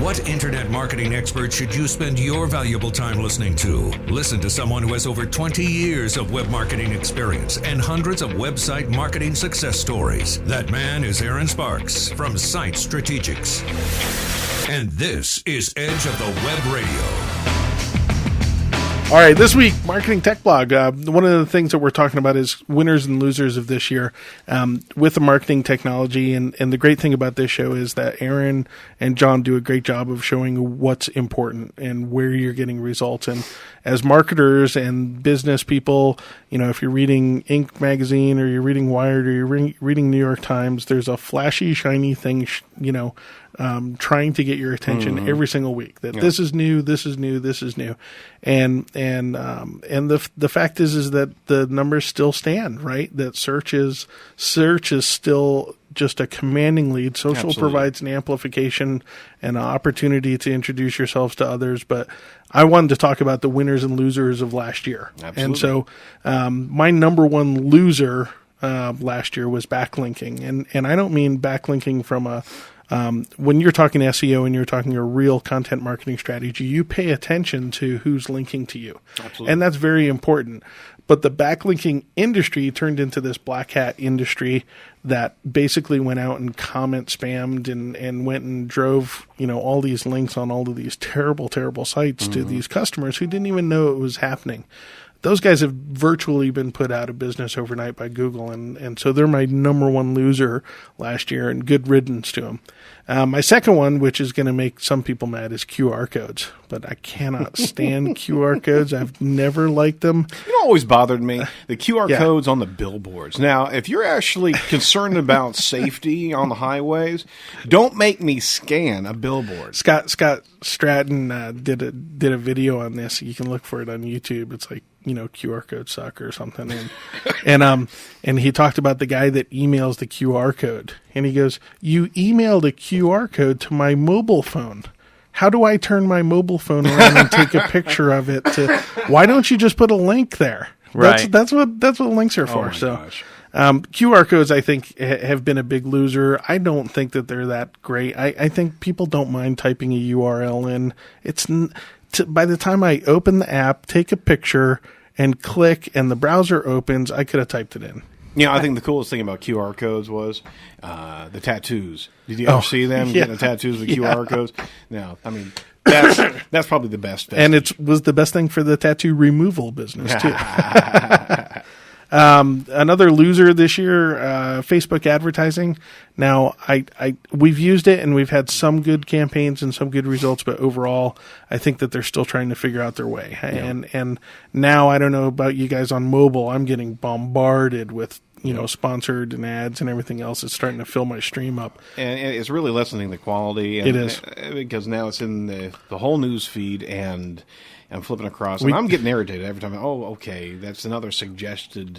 What internet marketing expert should you spend your valuable time listening to? Listen to someone who has over 20 years of web marketing experience and hundreds of website marketing success stories. That man is Aaron Sparks from Site Strategics. And this is Edge of the Web Radio. All right, this week, Marketing Tech Blog. One of the things that we're talking about is winners and losers of this year with the marketing technology. And the great thing about this show is that Aaron and John do a great job of showing what's important and where you're getting results. And as marketers and business people, you know, if you're reading Inc. magazine or you're reading Wired or you're reading New York Times, there's a flashy, shiny thing, trying to get your attention every single week. That this is new, this is new, this is new, and the fact is that the numbers still stand, right? That search is still just a commanding lead. Social Absolutely. Provides an amplification and an opportunity to introduce yourselves to others. But I wanted to talk about the winners and losers of last year. Absolutely. And so my number one loser last year was backlinking, and I don't mean backlinking from a when you're talking SEO and you're talking a real content marketing strategy, you pay attention to who's linking to you. Absolutely. And that's very important. But the backlinking industry turned into this black hat industry that basically went out and comment spammed and went and drove, all these links on all of these terrible, terrible sites to these customers who didn't even know it was happening. Those guys have virtually been put out of business overnight by Google, and so they're my number one loser last year, and good riddance to them. My second one, which is going to make some people mad, is QR codes, but I cannot stand QR codes. I've never liked them. You know, always bothered me, the QR codes on the billboards. Now, if you're actually concerned about safety on the highways, don't make me scan a billboard. Scott Stratton did a video on this. You can look for it on YouTube. It's like, QR code suck or something. And he talked about the guy that emails the QR code. And he goes, you emailed a QR code to my mobile phone. How do I turn my mobile phone around and take a picture of it? Why don't you just put a link there? Right. That's what links are for. Gosh. QR codes, I think, have been a big loser. I don't think that they're that great. I think people don't mind typing a URL in. By the time I open the app, take a picture, and click, and the browser opens, I could have typed it in. I think the coolest thing about QR codes was the tattoos. Did you ever see them getting the tattoos with QR codes? No, I mean, that's probably the best. And it was the best thing for the tattoo removal business, too. Another loser this year, Facebook advertising. Now, we've used it and we've had some good campaigns and some good results, but overall, I think that they're still trying to figure out their way. Yeah. And now, I don't know about you guys on mobile, I'm getting bombarded with sponsored and ads and everything else. It's starting to fill my stream up. And it's really lessening the quality. And, it is. Because now it's in the whole news feed, and I'm flipping across, and I'm getting irritated every time. Oh, okay, that's another suggested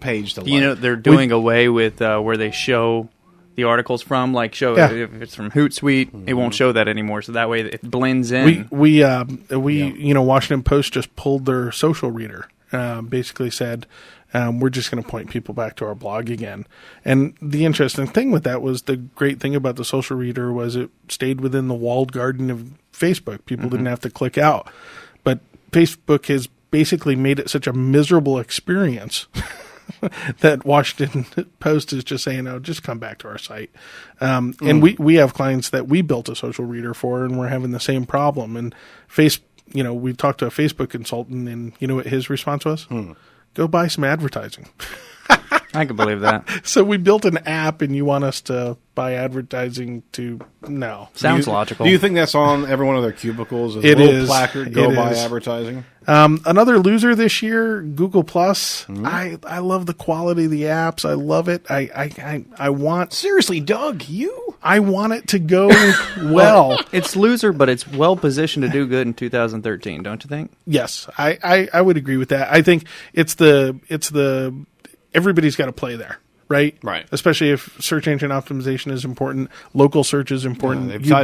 page to like. They're doing away with where they show the articles from, if it's from Hootsuite, it won't show that anymore. So that way it blends in. We Washington Post just pulled their social reader. Basically said, we're just going to point people back to our blog again. And the interesting thing with that was the great thing about the social reader was it stayed within the walled garden of Facebook. People didn't have to click out. But Facebook has basically made it such a miserable experience that Washington Post is just saying, just come back to our site. And we have clients that we built a social reader for, and we're having the same problem. And we talked to a Facebook consultant, and you know what his response was? Go buy some advertising. I can believe that. So we built an app, and you want us to buy advertising no. Sounds logical. Do you think that's on every one of their cubicles? It little is. Placard, go buy advertising? Another loser this year, Google Plus. I love the quality of the apps. I love it. I want... Seriously, Doug, you? I want it to go well. It's loser, but it's well positioned to do good in 2013, don't you think? Yes, I would agree with that. I think it's the everybody's got to play there. Right? Right. Especially if search engine optimization is important, local search is important. Yeah,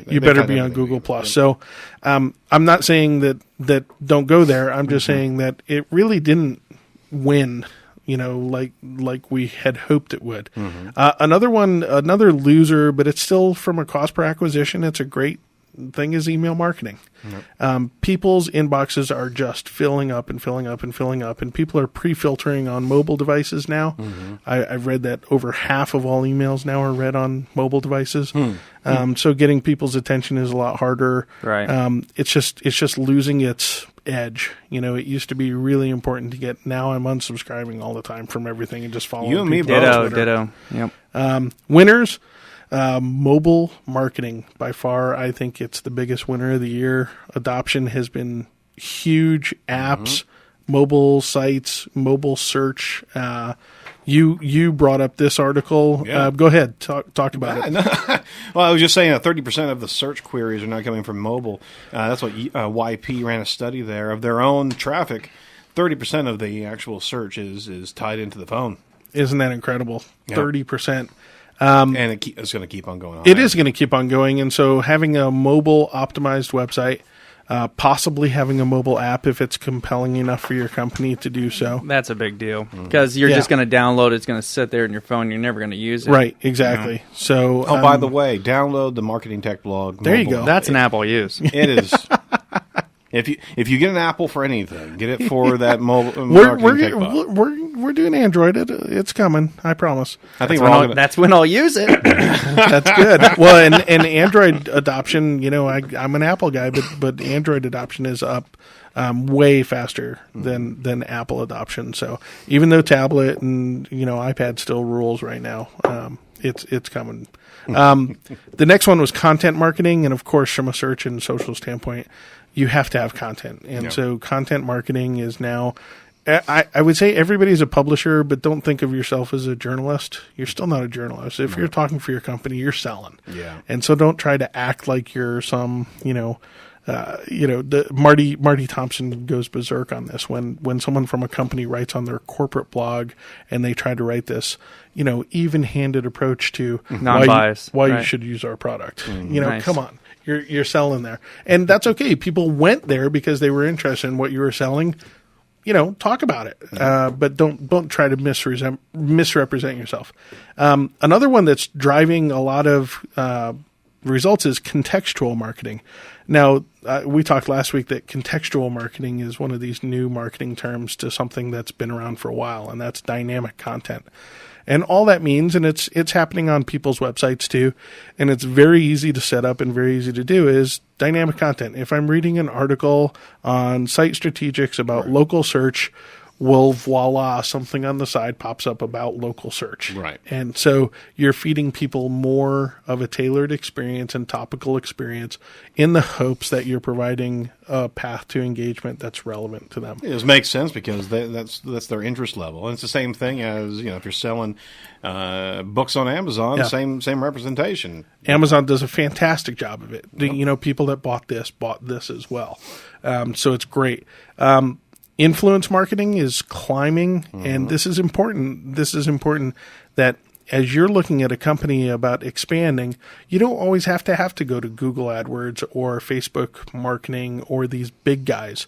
you better be on Google Plus. So I'm not saying that don't go there. I'm just saying that it really didn't win like we had hoped it would. Another loser, but it's still from a cost per acquisition. It's a great thing is email marketing. People's inboxes are just filling up and filling up and filling up, and people are pre-filtering on mobile devices now. I've read that over half of all emails now are read on mobile devices. So getting people's attention is a lot harder. Right. It's just losing its edge. It used to be really important to get. Now I'm unsubscribing all the time from everything and just following you and me people. Ditto. Yep. Winners. Mobile marketing, by far, I think it's the biggest winner of the year. Adoption has been huge. Apps, mobile sites, mobile search. You brought up this article. Yeah. Go ahead, talk about it. No. Well, I was just saying that 30% of the search queries are not coming from mobile. That's what YP ran a study there of their own traffic. 30% of the actual search is tied into the phone. Isn't that incredible? 30%. And it's going to keep on going on. It is going to keep on going. And so having a mobile optimized website, possibly having a mobile app if it's compelling enough for your company to do so. That's a big deal because you're just going to download it. It's going to sit there in your phone. You're never going to use it. Right, exactly. So, by the way, download the Marketing Tech blog. There you go. That's an app I'll use. It is. If you get an Apple for anything, get it for that mobile Marketing Tech blog. We're doing Android. It's coming. I promise. I think that's when I'll use it. That's good. Well, and Android adoption. I'm an Apple guy, but Android adoption is up way faster than Apple adoption. So even though tablet and iPad still rules right now, it's coming. The next one was content marketing, and of course, from a search and social standpoint, you have to have content, and so content marketing is now. I would say everybody's a publisher, but don't think of yourself as a journalist. You're still not a journalist. If you're talking for your company, you're selling. Yeah. And so don't try to act like you're some, the Marty Thompson goes berserk on this when someone from a company writes on their corporate blog and they try to write this, even-handed approach to non-biased why you should use our product. Nice. Come on. You're selling there. And that's okay. People went there because they were interested in what you were selling. Talk about it, but don't try to misrepresent yourself. Another one that's driving a lot of results is contextual marketing. Now, we talked last week that contextual marketing is one of these new marketing terms to something that's been around for a while, and that's dynamic content. And all that means, and it's happening on people's websites too, and it's very easy to set up and very easy to do, is dynamic content. If I'm reading an article on Site Strategics about local search, well, voila, something on the side pops up about local search. Right. And so you're feeding people more of a tailored experience and topical experience in the hopes that you're providing a path to engagement that's relevant to them. It makes sense because that's their interest level. And it's the same thing as, if you're selling books on Amazon, same representation. Amazon does a fantastic job of it. People that bought this as well. So it's great. Influence marketing is climbing, and this is important. This is important that as you're looking at a company about expanding, you don't always have to go to Google AdWords or Facebook marketing or these big guys.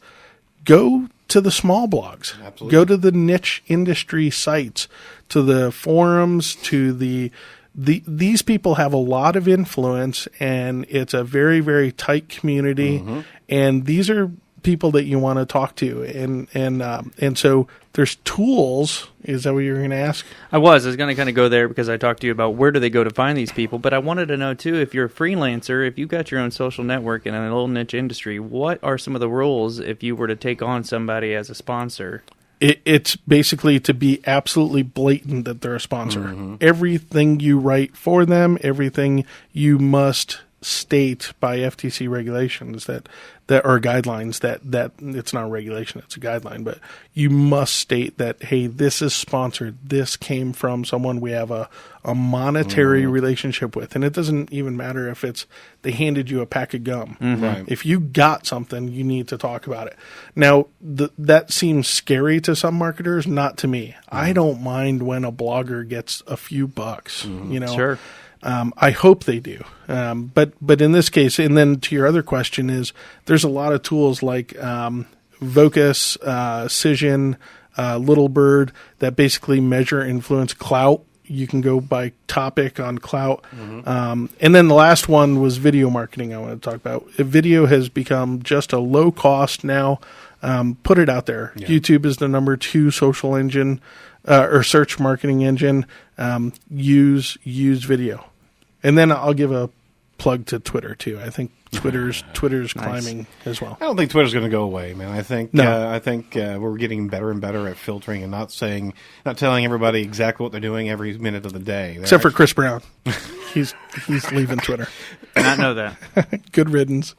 Go to the small blogs. Absolutely. Go to the niche industry sites, to the forums, to these people have a lot of influence, and it's a very, very tight community, and these are people that you want to talk to, and so there's tools. Is that what you were going to ask? I was going to kind of go there because I talked to you about where do they go to find these people, but I wanted to know too, if you're a freelancer, if you've got your own social network in a little niche industry, what are some of the rules if you were to take on somebody as a sponsor? It's basically to be absolutely blatant that they're a sponsor. Everything you write for them, everything you must state by FTC regulations that are guidelines that it's not a regulation, it's a guideline, but you must state that, hey, this is sponsored. This came from someone we have a monetary relationship with. And it doesn't even matter if it's they handed you a pack of gum. Right. If you got something, you need to talk about it. Now, that seems scary to some marketers, not to me. I don't mind when a blogger gets a few bucks, Sure. I hope they do. But in this case, and then to your other question is, there's a lot of tools like Vocus, Cision, Little Bird, that basically measure influence. Clout, you can go by topic on Clout. And then the last one was video marketing I want to talk about. Video has become just a low cost now. Put it out there. Yeah. YouTube is the number 2 social engine or search marketing engine. Use video. And then I'll give a plug to Twitter too. I think Twitter's climbing as well. I don't think Twitter's going to go away, man. I think we're getting better and better at filtering and not telling everybody exactly what they're doing every minute of the day. Except for Chris Brown, he's leaving Twitter. Did not know that. Good riddance.